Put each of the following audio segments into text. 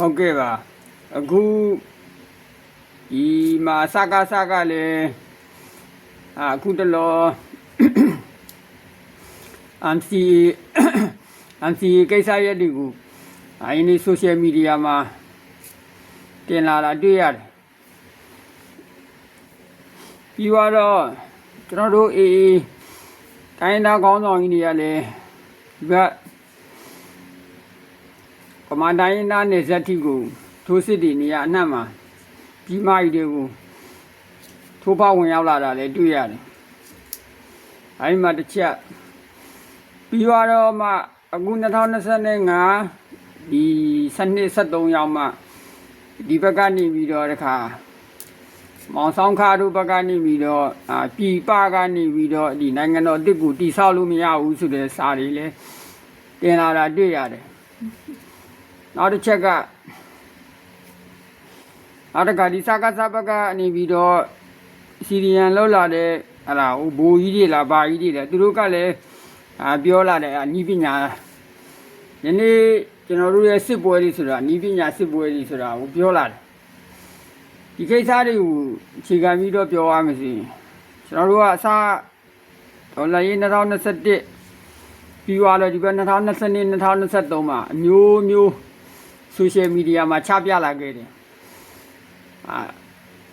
ဟုတ်ကဲ့ပါအခုဒီမှာစကားလည်းအခုတလော MCA ကိစ္စရပ်တွေကိုအင်းဒီ social media မှာတင်လာတာတွေ့ရတယ်ပြီးတော့ကျွန်တော်တို့တိုင်းသားကောင်းဆောင်ကြီးတွေကလည်းဒီကကမ္ဘာတိုင်းသားနယ်စပ်ထိကိုထိုးစစ်တွေနေရအနှံ့မှာကြီးမားကြီးတွေကိုထိုးဖောက်ဝင်ရောက်လာတာလည်းတွေ့ရတယ်အဲဒီမှာတစ်ချက်ပြီးတော့မှအခု2025ဒီ7-23ရောက်မှဒီဘက်ကနေပြီးတော့တခါမောင်ဆောင်ခါတို့ဘက်ကနေပြီးတော့ပြည်ပကနေပြီးတော့ဒီနိုင်ငံတော်တစ်ကိုတိဆောက်လို့မရဘူးဆိုတဲ့စာတွေလည်းတင်လာတာတွေ့ရတယ်နောက်တစ်ချက်ကဒီစကားဘက်ကနေပြီးတော့စီရီယန်လောက်လာတဲ့ဘိုးကြီးတွေလားဘာကြီးတွေလဲသူတို့ကလည်းပြောလာတယ်နီးပညာယနေ့ကျွန်တော်တို့ရဲ့စစ်ပွဲတွေဆိုတာနီးပညာစစ်ပွဲတွေဆိုတာကိုပြောလာတယ်ဒီကိစ္စတွေကိုအခြေခံပြီးတော့ပြောရမယ်ဆိုရင်ကျွန်တော်တို့ကအစဒေါ်လာရေး2021ပြီးသွားတော့ဒီဘက်2022 2023မှာအမျိုးsocial media မှာချပြလာခဲ့တယ်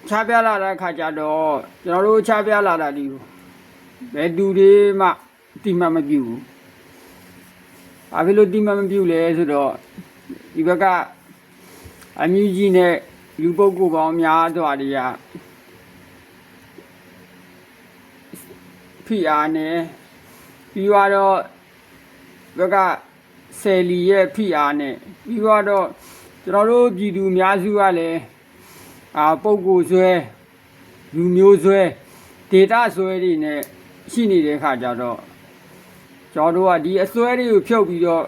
ချပြလာတဲ့အခါကျတော့ကျွန်တော်တို့ချပြလာတာဒီဘယ်သူတွေမှတိမှမပြုဘူးဘာဖြစ်လို့တိမှမပြုလဲဆိုတော့ဒီဘက်ကအမျိုးကြီးနဲ့လူပုဂ္ဂိုလ်ပေါင်းများစွာတွေကဖိအားနဲ့ပြီးတော့ဘက်ကဆယ်လီရဲ့ဖိအားနဲ့ပြီးတော့ကျွန်တော်တို့ပြည်သူအများစုကလည်းပုဂ္ဂိုလ်ဆွဲလူမျိုးဆွဲဒေတာဆွဲတွေနဲ့ရှိနေတဲ့ခါကျတော့ကျွန်တော်တို့ကဒီအစွဲတွေကိုဖြုတ်ပြီးတော့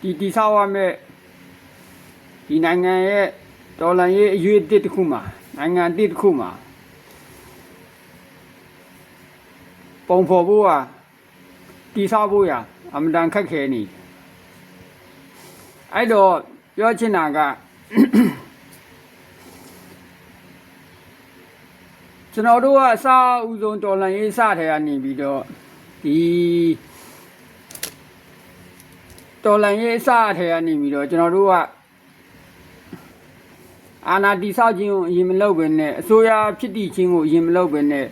ဒီတိဆောက်ရမယ်ဒီနိုင်ငံရဲ့ဒေါ်လာရေးအရွေးတစ်ခုမှာနိုင်ငံတစ်ခုမှာပုံဖော်ဖို့တိဆောက်ဖို့အမှန်တန်ခက်ခဲနေအဲ့တော့ပြောချင်တာကကျွန်တော်တို့ကအစဦးဆုံးဒေါ်လာရေးစထဲကနေပြီးတော့ဒီဒေါ်လာရေးစထဲကနေပြီးတော့ကျွန်တော်တို့ကအာဏာတိဆောက်ခြင်းကိုအရင်မလုပ်ဘဲနဲ့အစိုးရဖြစ်တည်ခြင်းကိုအရင်မလုပ်ဘဲနဲ့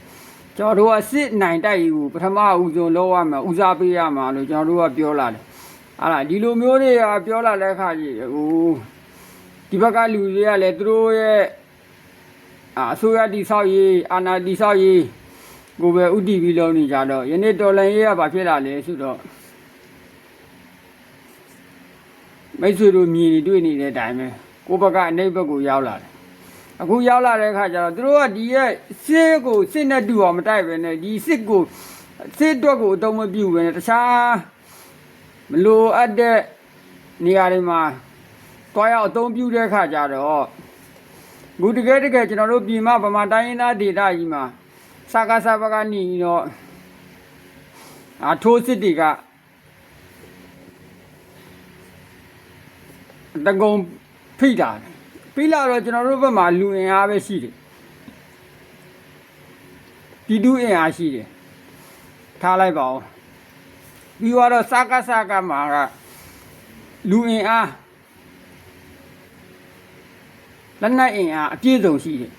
ကျွန်တော်တို့ကစစ်နိုင်တိုက်ကိုပထမဦးဆုံးလုပ်ရမှာဦးစားပေးရမှာလို့ကျွန်တော်တို့ကပြောလာတယ်ဒီလိုမျိုးတွေကပြောလာတဲ့အခါကြီးဒီဘက်ကလူတွေကလည်းသူတို့ရဲ့အစိုးရတိဆောက်ရေးအာဏာတိဆောက်ရေးကိုပဲဥတီပြီးလုပ်နေကြတော့ယနေ့တော်လှန်ရေးကဘာဖြစ်လာလဲဆိုတော့မိတ်ဆွေတို့မြင်နေတွေ့နေတဲ့အတိုင်းပဲကိုယ့်ဘက်ကအနိမ့်ဘက်ကိုရောက်လာတယ်အခုရောက်လာတဲ့အခါကျတော့သူတို့ကဒီရဲ့စစ်နဲ့တူအောင်မတိုက်ပဲနဲ့ဒီစစ်အတွက်ကိုအသုံးမပြုပဲနဲ့တခြားမလိုအပ်တဲ့နေရာတွေမှာတွားရောက်အသုံးပြုတဲ့အခါကျတော့အခုတကယ်ကျွန်တော်တို့ပြည်မဗမာတိုင်းရင်းသားဒေသကြီးမှာစကားဘက်ကနေတော့ထိုးစစ်တွေကတကုံဖိတာပြီးလာတော့ကျွန်တော်တို့ဘက်မှာလူအင်အားပဲရှိတယ်ပြည်သူအင်အားရှိတယ်ထားလိုက်ပါဦးပြီးတော့စကားမှာကလူအင်အားလက်နက်အင်အားအပြည့်စုံရှိတယ်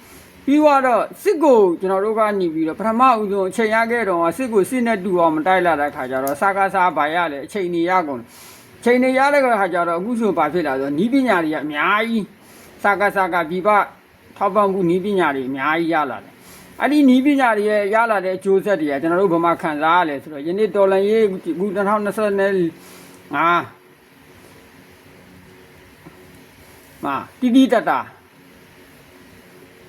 ပြီးတော့စစ်ကိုကျွန်တော်တို့ကနေပြီးတော့ပထမဦးဆုံးအချိန်ရခဲ့တော့စစ်ကိုစစ်နဲ့တူအောင်မတိုက်လာတဲ့ခါကျတော့စကားဘာရလဲအချိန်နေရကုန်ချိန်နေရတဲ့ခါကျတော့အခုဆိုဘာဖြစ်လာဆိုနီးပညာတွေကအများကြီးစကားပြပထောက်ပံ့မှုနီးပညာတွေအများကြီးရလာတယ်အဲ့ဒီနီးပညာတွေရလာတဲ့အကျိုးဆက်တွေကကျွန်တော်တို့ဘယ်မှာခံစားရလဲဆိုတော့ယနေ့တော်လှန်ရေးအခု2025မှာတိတတာ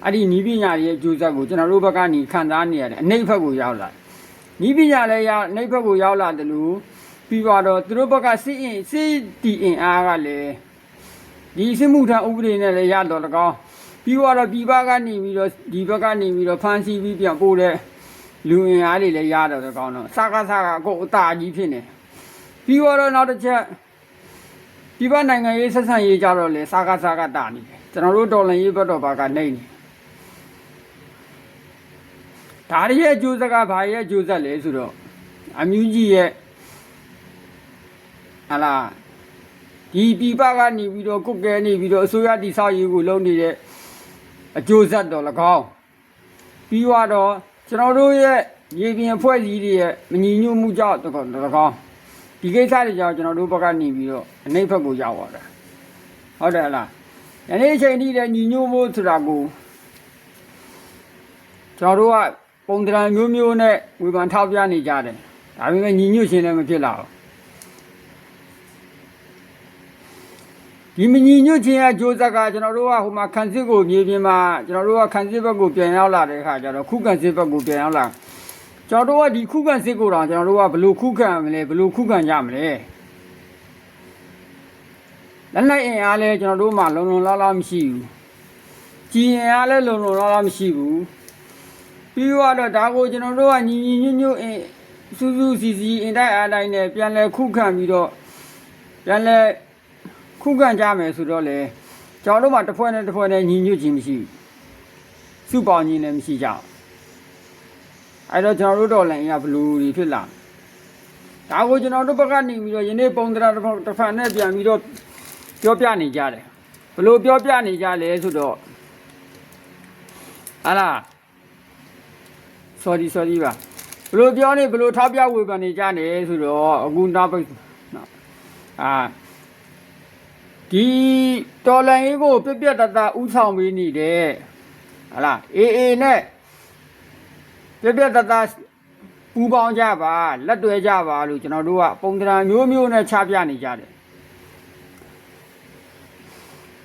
အဲ့ဒီနီးပညာရဲ့အကျိုးဆက်ကိုကျွန်တော်တို့ဘက်ကနေခံစားနေရတယ်အနှိမ့်ဘက်ကိုရောက်လာနီးပညာလည်းအနှိမ့်ဘက်ကိုရောက်လာတယ်လို့ပြီးတော့သူတို့ဘက်ကစစ်တီအင်အားကလည်းဒီစစ်မှုထမ်းဥပဒေနဲ့လည်းရတော့တကောင်းပြီးတော့ပြည်ပကနေပြီးတော့ဒီဘက်ကနေပြီးတော့ဖမ်းဆီးပြီးပြန်ပို့တဲ့လူအင်အားတွေလည်းရတော့တကောင်းတော့စကားအကုန်အသာကြီးဖြစ်နေပြီးတော့နောက်တစ်ချက် ဒီဘက်နိုင်ငံရေးဆက်ဆံရေးကြတော့လေစားကတာနေတယ်ကျွန်တော်တို့ဒေါ်လာရေးဘက်တော့ဘာကနေနေဒါရဲ့အကျိုးဆက်ကဘာရဲ့အကျိုးဆက်လဲဆိုတော့အမျိုးကြီးရဲ့ဟာလားဒီပြပကနေပြီးတော့ကုတ်ကဲနေပြီးတော့အစိုးရတိဆောက်ရေးကိုလုပ်နေတဲ့အကျိုးဆက်တော့၎င်းပြီးတော့ကျွန်တော်တို့ရဲ့ရေပြင်အဖွဲ့အစည်းတွေရဲ့မညီညွတ်မှုကြောင့်၎င်းဒီကိစ္စတွေကြောင့်ကျွန်တော်တို့ဘက်ကနေပြီးတော့အနှိမ့်ဘက်ကိုရောက်သွားတာဟုတ်တယ်လားယနေ့အချိန်ထိလည်းညီညွတ်မှုဆိုတာကိုကျွန်တော်တို့ကပုံသဏ္ဍာန်မျိုးမျိုးနဲ့ဝေဖန်ထောက်ပြနေကြတယ်ဒါပေမဲ့ညီညွတ်ခြင်းလည်းမဖြစ်လာဘူးဒီမညီညွတ်ခြင်းအကျိုးဆက်ကကျွန်တော်တို့ကဟိုမှာခန်းစစ်ကိုမြေပြင်မှာကျွန်တော်တို့ကခန်းစစ်ဘက်ကိုပြန်ရောက်လာတဲ့အခါကျတော့ခုခံစစ်ဘက်ကိုပြန်ရောက်လာကျွန်တော်တို့ကဒီခုခံစစ်ကိုတော့ကျွန်တော်တို့ကဘယ်လိုခုခံမလဲဘယ်လိုခုခံကြမလဲလက်လိုက်အင်အားလဲကျွန်တော်တို့မှလုံလုံလောက်လောက်မရှိဘူးကြီးအင်အားလဲလုံလုံလောက်လောက်မရှိဘူးပြီးတော့ဒါကိုကျွန်တော်တို့ကညီညွတ်ညွတ်စူးစူးစီစီအင်တိုက်အားတိုင်းနဲ့ပြန်လဲခုခံပြီးတော့ပြန်လဲခုခံကြမယ်ဆိုတော့လေကျွန်တော်တို့မှတစ်ဖွဲ့နဲ့ညီညွတ်ခြင်းမရှိဘူးစုပေါင်းခြင်းလည်းမရှိကြဘူးအဲ့တော့ကျွန်တော်တို့တော်လည်းအင်ကဘလူးတွေဖြစ်လာဒါကိုကျွန်တော်တို့ဘက်ကနေပြီးတော့ယနေ့ပုံသဏ္ဍာန်တစ်ဖက်နဲ့ပြန်ပြီးတော့ပြောပြနေကြတယ်ဘလို့ပြောပြနေကြလဲဆိုတော့ဟာလား sorry ပါဘလို့ပြောနေဘလို့ထောက်ပြဝေဖန်နေကြနေဆိုတော့အခုနောက်ဒီတော်လန်ရေးကိုပြတဥဆောင်ပေးနေတဲ့ဟာလားအေးနဲ့ပြတပူပေါင်းကြပါလက်တွဲကြပါလို့ကျွန်တော်တို့ကပုံသဏ္ဍာန်မျိုးနဲ့ချပြနေကြတယ်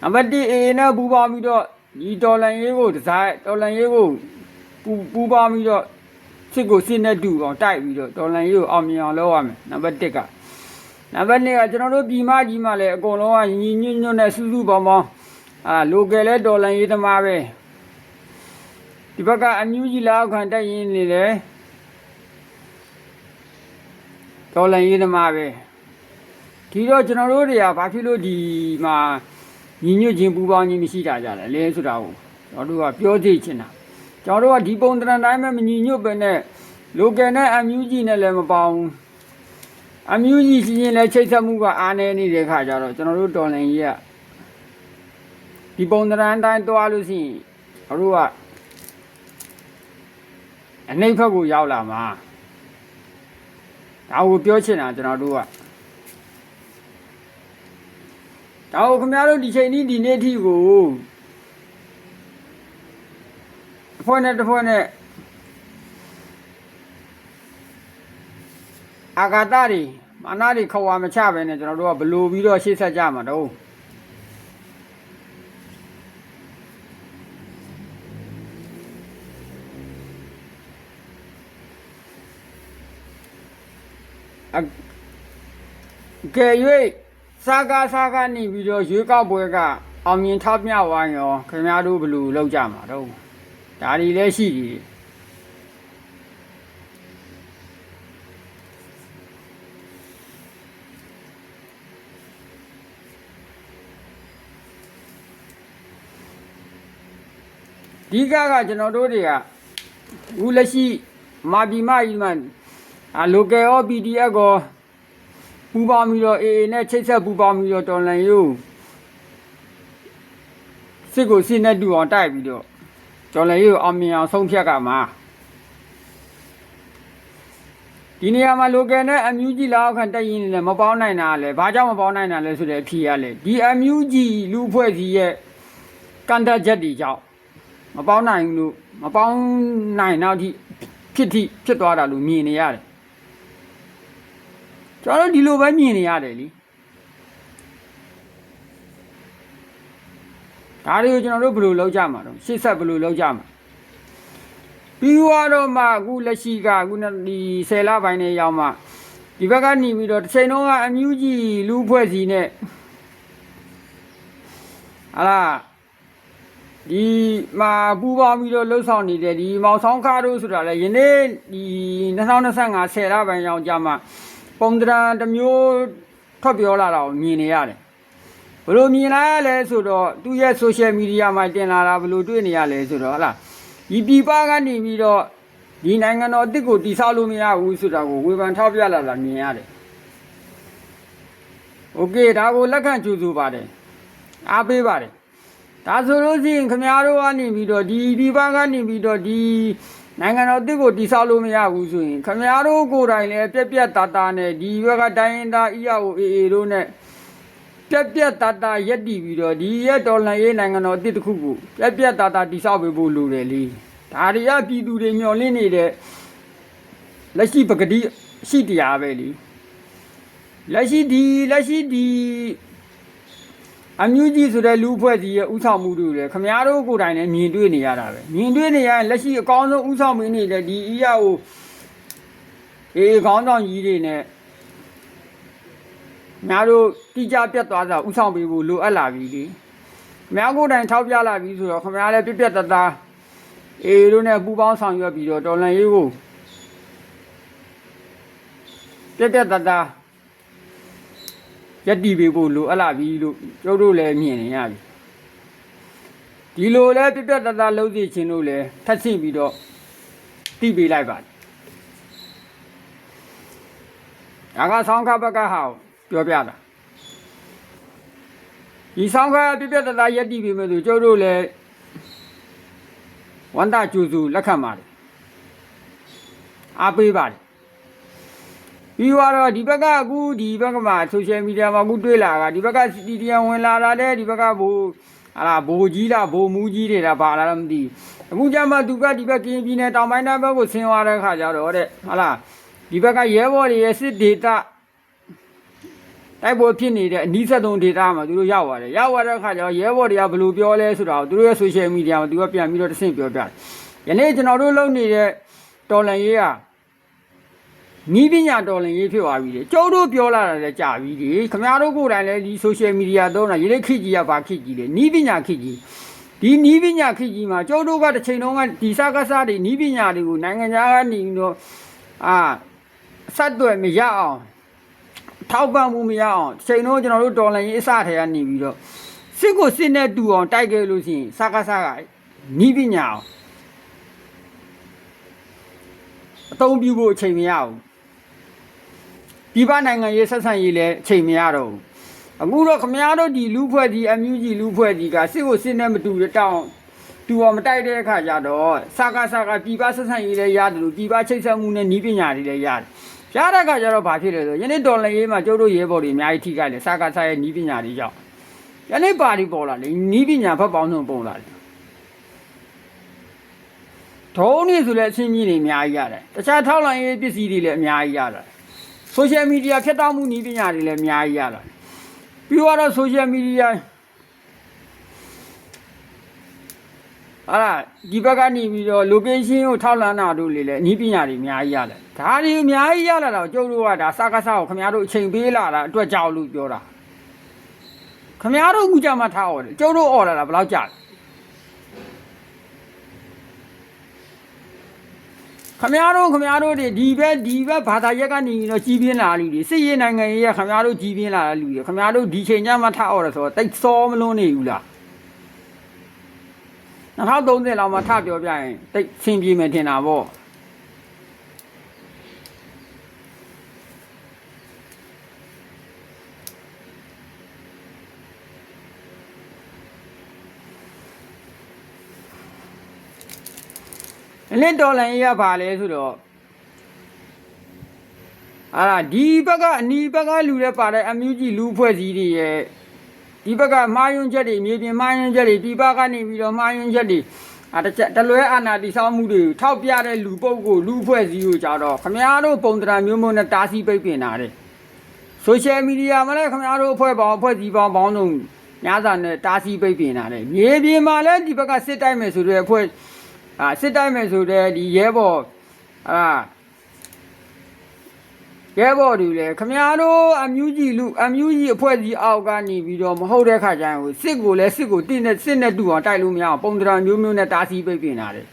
နံပါတ်1အေးနဲ့ပူပေါင်းပြီးတော့ဒီတော်လန်ရေးကိုဒီဇိုင်းတော်လန်ရေးကိုပူပေါင်းပြီးတော့စစ်ကိုစစ်နဲ့တူအောင်တိုက်ပြီးတော့တော်လန်ရေးကိုအောင်မြင်အောင်လုပ်ရမယ်နံပါတ်1ကနံပါတ်2ကကျွန်တော်တို့ပြည်မကြီးမှာလည်းအကုန်လုံးကညီညွတ်နဲ့စုစုပေါင်းလိုကယ်လဲဒေါ်လာရေးသမားပဲဒီဘက်ကအမျိုးကြီးလောက်ခံတက်ရင်နေလေဒေါ်လာရေးသမားပဲဒီတော့ကျွန်တော်တို့တွေကဘာဖြစ်လို့ဒီမှာညီညွတ်ခြင်းပူပေါင်းခြင်းမရှိတာကြလဲလဲဆိုတာကိုကျွန်တော်တို့ကပြောသိချင်တာကျွန်တော်တို့ကဒီပုံသဏ္ဍာန်တိုင်းမှာမညီညွတ်ပဲနဲ့လိုကယ်နဲ့အမျိုးကြီးနဲ့လည်းမပေါင်းအမျိုးကြီးစီရင်လဲချိတ်ဆက်မှုကအားနေနေတဲ့ခါကျတော့ကျွန်တော်တို့တော်လန်ကြီးကဒီပုံသဏ္ဍာန်တိုင်းသွားလို့ရှိရင်တို့ကအနှိမ့်ဘက်ကိုရောက်လာမှာဒါကိုပြောချင်တာကျွန်တော်တို့ကဒါကိုခင်ဗျားတို့ဒီချိန်นี้ဒီနေ့အထိကိုတစ်ဖွဲ့နဲ့အာဂါတတွေမာနတွေခွာမချပဲနဲ့ကျွန်တော်တို့ကဘလို့ပြီးတော့ရှေ့ဆက်ကြမှာတော့ကဲ၍စားကနေပြီးတော့ရွေးကောက်ပွဲကအောင်မြင်ထောက်ပြဝိုင်းရောခင်ဗျားတို့ဘလို့လောက်ကြမှာတော့ဒါတွေလည်းရှိတယ်ဒီကကျွန်တော်တို့တွေကအခုလက်ရှိမာပြည်မကြီးမှာlocal ရော PDF ကိုပူပေါင်းပြီးတော့ AA နဲ့ချိတ်ဆက်ပူပေါင်းပြီးတော့တော်လန်ယူစစ်ကိုစစ်နဲ့တူအောင်တိုက်ပြီးတော့တော်လန်ယူအောင်မြင်အောင်ဆုံးဖြတ်ကမှာဒီနေရာမှာ local နဲ့အမျိုးကြီးလောက်ခံတက်ရင်လည်းမပေါင်းနိုင်တာလေဘာကြောင့်မပေါင်းနိုင်တာလဲဆိုတဲ့အဖြေရလေဒီအမျိုးကြီးလူအဖွဲ့အစည်းရဲ့ကန်တက်ချက်တွေကြောင့်မပေါင်းနိုင်လို့မပေါင်းနိုင်တော့ဒီဖြစ်သွားတာလို့မြင်နေရတယ်ကျွန်တော်တို့ဒီလိုပဲမြင်နေရတယ်လीဒါတွေကိုကျွန်တော်တို့ဘယ်လိုလုပ်ကြမှာတော့ရှေ့ဆက်ဘယ်လိုလုပ်ကြမှာပြီးတော့မှအခုလက်ရှိကအခုဒီ10လပိုင်းနဲ့ရောက်မှဒီဘက်ကနေပြီးတော့တစ်ချိန်လုံးကအမျိုးကြီးလူဖွဲ့စီနဲ့ဟာလားဒီမှာပူပေါင်းပြီးတော့လှုပ်ဆောင်နေတဲ့ဒီမောင်ဆောင်ခါတို့ဆိုတာလေယနေ့ဒီ2025 10လပိုင်းရောက်ကြမှာပုံသဏ္ဍာန်တစ်မျိုးထွက်ပြောလာတာကိုမြင်နေရတယ် ဘလို့မြင်လာရလဲဆိုတော့သူ့ရဲ့ social media မှာတင်လာတာဘလို့တွေ့နေရလဲဆိုတော့ဟလားဒီပြည်ပကနေပြီးတော့ဒီနိုင်ငံတော်အစ်စ်ကိုတိဆောက်လို့မရဘူးဆိုတာကိုဝေဖန်ထောက်ပြလာတာမြင်ရတယ်โอเคဒါကိုလက်ခံကြိုဆိုပါတယ်အားပေးပါတယ်ဒါဆိုလို့ရှိရင်ခင်ဗျားတို့ကနေပြီးတော့ဒီပြည်ပကနေပြီးတော့ဒီနိုင်ငံတော်အစ်စ်ကိုတိဆောက်လို့မရဘူးဆိုရင်ခင်ဗျားတို့ကိုယ်တိုင်လည်းပြက်ပြက်တတနဲ့ဒီဘက်ကတိုင်းရင်းသား EAO တို့နဲ့ပြက်ပြက်တတရက်တည်ပြီးတော့ဒီရက်တော်လှန်ရေးနိုင်ငံတော်အစ်စ်တစ်ခုကိုပြက်ပြက်တတတိဆောက်ပေးဖို့လိုတယ်လေဒါတွေကပြည်သူတွေမျှော်လင့်နေတဲ့လက်ရှိပကတိရှိတရားပဲလေလက်ရှိဒီအမျိုးကြီးဆိုတဲ့လူဖွဲ့စည်းရဲ့ဥဆောင်မှုတွေလေခမားတို့ကိုယ်တိုင်လည်းမြင်တွေ့နေရတာပဲမြင်တွေ့နေရရင်လက်ရှိအကောင်းဆုံးဥဆောင်မင်းနေတဲ့ဒီအရာကိုခေါင်းဆောင်ကြီးတွေနဲ့ညာတို့တိကျပြတ်သွားတာဥဆောင်ပေးဖို့လိုအပ်လာပြီလေခမားကိုယ်တိုင်ထောက်ပြလာပြီဆိုတော့ခမားလည်းပြတ်တသားတို့နဲ့ပူပေါင်းဆောင်ရွက်ပြီးတော့တော်လှန်ရေးကိုပြတ်တသားရက်တီပေးဖို့လိုအပ်လာပြီလို့ကျုပ်တို့လည်းမြင်နေရပြီဒီလိုလဲပြပြတတလုံးစီခြင်းလို့လဲထပ်ဆင့်ပြီးတော့တိပေးလိုက်ပါတယ်ဒါကဆောင်းခဘက်ကဟာပြောပြတာဒီဆောင်းခပြပြတတရက်တီပေးမယ်ဆိုကျုပ်တို့လည်းဝန္တာကျူစုလက်ခံပါတယ်အားပေးပါတယ်ပြီးတော့ဒီဘက်ကအခုဒီဘက်ကမှာ social media မှာအခုတွေ့လာတာဒီဘက်က CTN ဝင်လာတာတဲ့ဒီဘက်ကဘိုးကြီးလားဘိုးမူးကြီးတွေလားပါလာတော့မသိအခုကျမှသူကဒီဘက်ကင်းပြည်နယ်တောင်ပိုင်းဘက်ကိုဆင်းသွားတဲ့ခါကျတော့တဲ့ဒီဘက်ကရဲဘော်တွေရဲ့စစ်ဒေတာတိုက်ပွဲဖြစ်နေတဲ့အနီးဆက်ဆုံးဒေတာမှာသူတို့ရောက်သွားတယ်ရောက်သွားတဲ့ခါကျတော့ရဲဘော်တွေကဘယ်လိုပြောလဲဆိုတာကိုသူတို့ရဲ့ social media မှာသူကပြန်ပြီးတော့တဆင့်ပြောပြတယ်ယနေ့ကျွန်တော်တို့လုပ်နေတဲ့တော်လှန်ရေးကနီးပညာတော်လှန်ရေးဖြစ်သွားပြီလေကျုပ်တို့ပြောလာတာလည်းကြာပြီလေခင်ဗျားတို့ကိုယ်တိုင်လည်းဒီ social media သုံးတာရေးလက်ခေတ်ကြီးကဘာခေတ်ကြီးလဲနီးပညာခေတ်ကြီးဒီနီးပညာခေတ်ကြီးမှာကျုပ်တို့ကတစ်ချိန်လုံးကဒီစကားစားတွေနီးပညာတွေကိုနိုင်ငံခြားကနေပြီးတော့ဆက်သွယ်မရအောင်ထောက်ပံ့မှုမရအောင်တစ်ချိန်လုံးကျွန်တော်တို့တော်လှန်ရေးအစထဲကနေပြီးတော့စစ်ကိုစစ်နဲ့တူအောင်တိုက်ခဲ့လို့ရှိရင်စကားစားကနီးပညာအောင်အသုံးပြုဖို့အချိန်မရဘူးပြည်ပနိုင်ငံရေးဆက်ဆံရေးလည်းအချိန်မရတော့ဘူးအခုတော့ခမရတို့ဒီလူဖွဲ့ဒီအမျိုးကြီးလူဖွဲ့ဒီကစစ်ကိုစစ်နဲ့မတူတောင်းတူအောင်မတိုက်တဲ့အခါကျတော့စကားပြည်ပဆက်ဆံရေးလည်းရတယ်လို့ပြည်ပချိတ်ဆက်မှုနဲ့နီးပညာတွေလည်းရတယ်ရတဲ့အခါကျတော့ဘာဖြစ်လဲဆိုယနေ့တော်လှန်ရေးမှာကျုပ်တို့ရဲဘော်တွေအများကြီးထိခိုက်တယ်စကားရဲ့နီးပညာတွေကြောင့်ယနေ့ပါတီပေါ်လာလေနီးပညာဘက်ပေါင်းစုံပုံလာတယ်ဒုံးနေဆိုလည်းအချင်းကြီးတွေအများကြီးရတယ်တခြားထောက်လှမ်းရေးပစ္စည်းတွေလည်းအများကြီးရတယ်social media ဖြတ်တောက်မှုနည်းပညာတွေလည်းအများကြီးရတာပြီးတော့ social media ဒီဘက်ကနေပြီးတော့ location ကိုထောက်လှမ်းတာတို့လည်းနည်းပညာတွေအများကြီးရတယ်ဒါတွေအများကြီးရလာတော့ကျုပ်တို့ကဒါစကားကိုခင်ဗျားတို့အချိန်ပေးလာတာအတွက်ကြောက်လို့ပြောတာခင်ဗျားတို့အခုကြမှာထားအောင်ကျုပ်တို့អော်လာတာဘယ်လောက်ကြာလဲခမရတို့တွေဒီဘက်ဘာသာရက်ကနေတော့ကြီးပြင်းလာလူတွေစစ်ရေးနိုင်ငံရေးရခမရတို့ကြီးပြင်းလာလူတွေခမရတို့ဒီချိန်ညမှထအော်ရဆိုတော့တိတ်စောမလွန်းနေဘူးလား2030လောက်မှထပြောပြရင်တိတ်ဆင်ပြေမယ်ထင်တာပေါ့လင်းတော်လန်ရေးရပါလေဆိုတော့ဒီဘက်ကအနီးဘက်ကလူတွေပါတဲ့အမျိုးကြီးလူဖွဲ့စည်းတွေရဲ့ဒီဘက်ကမှားယွင်းချက်တွေမြေပြင်မှားယွင်းချက်တွေဒီဘက်ကနေပြီးတော့မှားယွင်းချက်တွေတလွဲအာဏာတည်ဆောက်မှုတွေထောက်ပြတဲ့လူပုဂ္ဂိုလ်လူဖွဲ့စည်းကိုကြတော့ခမရတို့ပုံတရာမျိုးနဲ့တားဆီးပိတ်ပင်တာတဲ့ social media မှာလည်းခမရတို့အဖွဲ့စည်းပေါင်းစုံညာစာနဲ့တားဆီးပိတ်ပင်တာတဲ့မြေပြင်မှာလည်းဒီဘက်ကစစ်တိုက်မယ်ဆိုတဲ့အဖွဲ့စစ်တိုက်မယ်ဆိုတဲ့ဒီရဲဘော်တွေလေခမရတို့အမျိုးကြီးအဖွဲ့ကြီးအောက်ကနေပြီးတော့မဟုတ်တဲ့ခါကျရင်စစ်ကိုတင်းနဲ့စစ်နဲ့တူအောင်တိုက်လို့မရအောင်ပုံတရာမျိုးနဲ့တားဆီးပိတ်ပင်တာတဲ့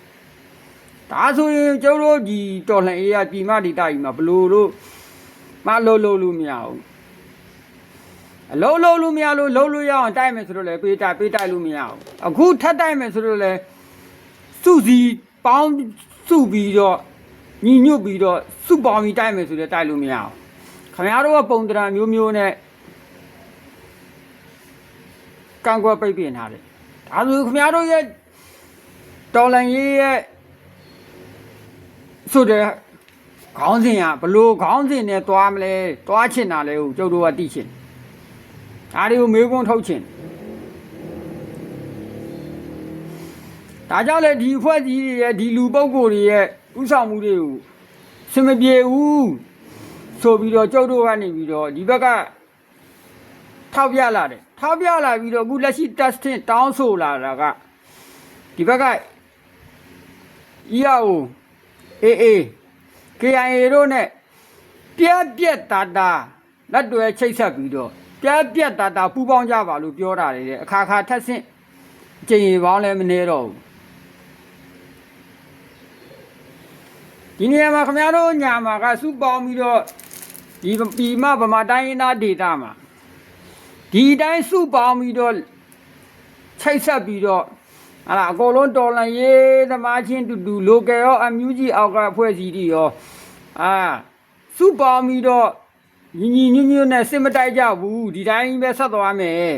ဒါဆိုရင်ကျုပ်တို့ဒီတော်လှန်ရေးရပြည်မဒေသကြီးမှာဘလို့လို့မလို့မရဘူး အလုံးလုံးလို့မရလို့လုံးလို့ရအောင်တိုက်မယ်ဆိုတော့လေပေးတိုက်လို့မရဘူးအခုထပ်တိုက်မယ်ဆိုတော့လေစုစီပေါင်းစုပြီးတော့ညီညွတ်ပြီးတော့စုပေါင်းပြီးတိုက်မယ်ဆိုတော့တိုက်လို့မရအောင်ခင်ဗျားတို့ကပုံတရာမျိုးမျိုးနဲ့ကန့်ကွက်ပိတ်ပင်ထားတယ်ဒါဆိုခင်ဗျားတို့ရဲ့တော်လန်ရေးရဲ့ဆိုတဲ့ခေါင်းစဉ်ကဘလို့ခေါင်းစဉ်နဲ့တွားမလဲတွားချင်တာလဲကိုကျုပ်တို့ကသိချင်ဒါတွေကိုမေးခွန်းထုတ်ချင်ဒါကြောင့်လေဒီအဖွဲ့ကြီးတွေရဲ့ဒီလူပုဂ္ဂိုလ်တွေရဲ့ဥဆောင်မှုတွေကိုစင်မပြေဘူးဆိုပြီးတော့ကျုပ်တို့ကနေပြီးတော့ဒီဘက်ကထောက်ပြလာတယ်ထောက်ပြလာပြီးတော့အခုလက်ရှိ testing တောင်းဆိုလာတာကဒီဘက်က EAO AA KIA တို့နဲ့ပြက်တာလက်တွေချိတ်ဆက်ပြီးတော့ပြက်တာပူပေါင်းကြပါလို့ပြောတာလေအခါထက်ဆင့်ကြင်ရီပေါင်းလည်းမနေတော့ဘူးဒီနေရာမှာခင်ဗျားတို့ညာမှာကစုပေါင်းပြီးတော့ဒီပြည်မဗမာတိုင်းရင်းသားဒေသမှာဒီတိုင်းစုပေါင်းပြီးတော့ချိတ်ဆက်ပြီးတော့အကုန်လုံးတော်လန်ရေးသမားချင်းတူ local ရောအမျိုးကြီးအောက်ကအဖွဲ့အစည်းတွေရောစုပေါင်းပြီးတော့ညီညွတ်နဲ့စစ်မတိုက်ကြဘူးဒီတိုင်းပဲဆက်သွားမယ်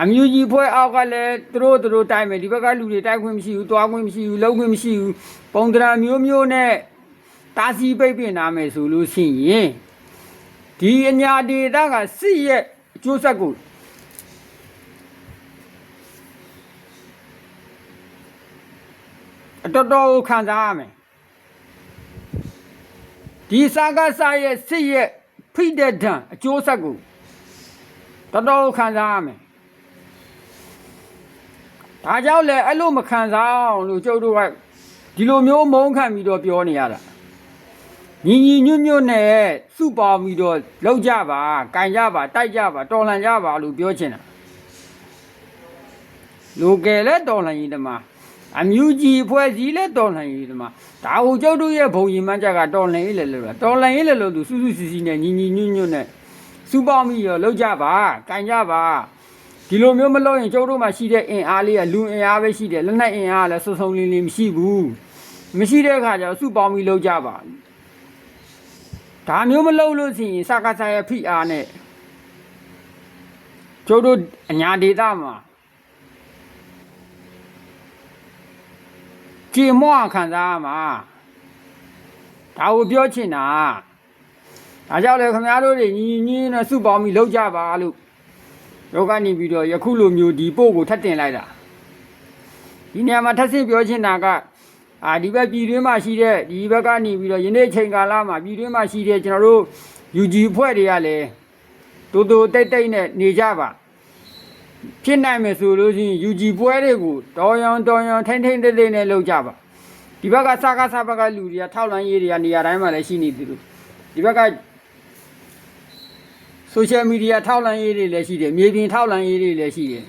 အမျိုးကြီးဖွဲ့အောက်ကလည်းသူတို့တိုက်မယ်ဒီဘက်ကလူတွေတိုက်ခွင့်မရှိဘူးတွားခွင့်မရှိဘူးလုံးခွင့်မရှိဘူးပုံတရာမျိုးနဲ့တာစီပိတ်ပင်နာမယ်ဆိုလို့ရှိရင်ဒီအညာဒေသကစစ်ရဲ့အကျိုးဆက်ကိုတော်ခံစားရမယ်ဒီစာကစားရဲ့စစ်ရဲ့ဖိတဲ့ဒဏ်အကျိုးဆက်ကိုတော်ခံစားရမယ်ဒါကြောင့်လေအဲ့လိုမခံစားအောင်လို့ကျုပ်တို့ကဒီလိုမျိုးမုန်းခံပြီးတော့ပြောနေရတာညီညွတ်နဲ့စုပေါင်းပြီးတော့လောက်ကြပါကင်ကြပါတိုက်ကြပါတော်လှန်ကြပါလို့ပြောချင်တာလိုကယ်လဲတော်လှန်ရေးတမအမျိုးကြီးဖွဲ့စည်းလဲတော်လှန်ရေးတမဒါကိုကျုပ်တို့ရဲ့ဘုံရင်မှန်းချက်ကတော်လှန်ရေးလဲလို့တော်လှန်ရေးလဲလို့သူစုစီနဲ့ညီညွတ်နဲ့စုပေါင်းပြီးတော့လောက်ကြပါကင်ကြပါဒီလိုမျိုးမလုပ်ရင်ကျုပ်တို့မှာရှိတဲ့အင်အားလေးကလူအင်အားပဲရှိတယ်လက်နက်အင်အားလည်းစုံလင်းမရှိဘူးမရှိတဲ့အခါကျတော့စုပေါင်းပြီးလောက်ကြပါဒါမျိုးမလုပ်လို့ရှိရင်စကားစားရဲ့ဖိအားနဲ့ကျုပ်တို့အညာဒေသမှာကြေမောခံစားရမှာဒါကိုပြောချင်တာဒါကြောင့်လေခင်ဗျားတို့တွေညီနဲ့စုပေါင်းပြီးလောက်ကြပါလို့ယောကနေပြီးတော့ယခုလိုမျိုးဒီပို့ကိုထပ်တင်လိုက်တာဒီနေရာမှာထပ်ဆင့်ပြောချင်တာကဒီဘက်ပြည်တွင်းမှာရှိတဲ့ဒီဘက်ကနေပြီးတော့ယနေ့ချိန်ကာလမှာပြည်တွင်းမှာရှိတဲ့ကျွန်တော်တို့ UG ဖွဲ့တွေကလည်းတူတိတ်နဲ့နေကြပါဖြစ်နိုင်မယ်ဆိုလို့ရှိရင် UG ပွဲတွေကိုတော်ရောင်ထိမ့်တိတ်နဲ့လုပ်ကြပါဒီဘက်ကစကားဘက်ကလူတွေကထောက်လန်းရေးတွေကနေရာတိုင်းမှာလည်းရှိနေသူတို့ဒီဘက်က social media ထောက်လန်းရေးတွေလည်းရှိတယ်မြေပြင်ထောက်လန်းရေးတွေလည်းရှိတယ်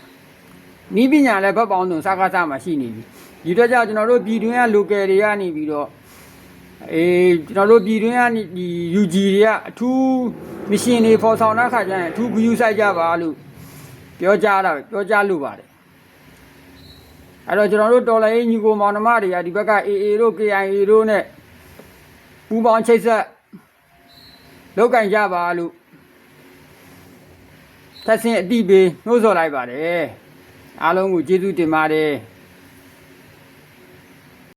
နီးပညာလည်းဘက်ပေါင်းစုံစကားမှာရှိနေပြီဒီတော့ကြောင့်ကျွန်တော်တို့ပြည်တွင်းက local တွေကနေပြီးတော့ကျွန်တော်တို့ပြည်တွင်းကဒီ UG တွေကအထူး mission တွေပေါ်ဆောင်တဲ့ခါကျရင်အထူးဂရုစိုက်ကြပါလို့ပြောကြလို့ပါတယ်အဲ့တော့ကျွန်တော်တို့တော်လိုင်းညီကိုမောင်နှမတွေကဒီဘက်က AA တို့ KIA တို့နဲ့ပူးပေါင်းချိတ်ဆက်လောက်ကင်ကြပါလို့ထပ်ဆင့်အတိပေးနှိုးဆော်လိုက်ပါတယ်အားလုံးကိုကျေးဇူးတင်ပါတယ်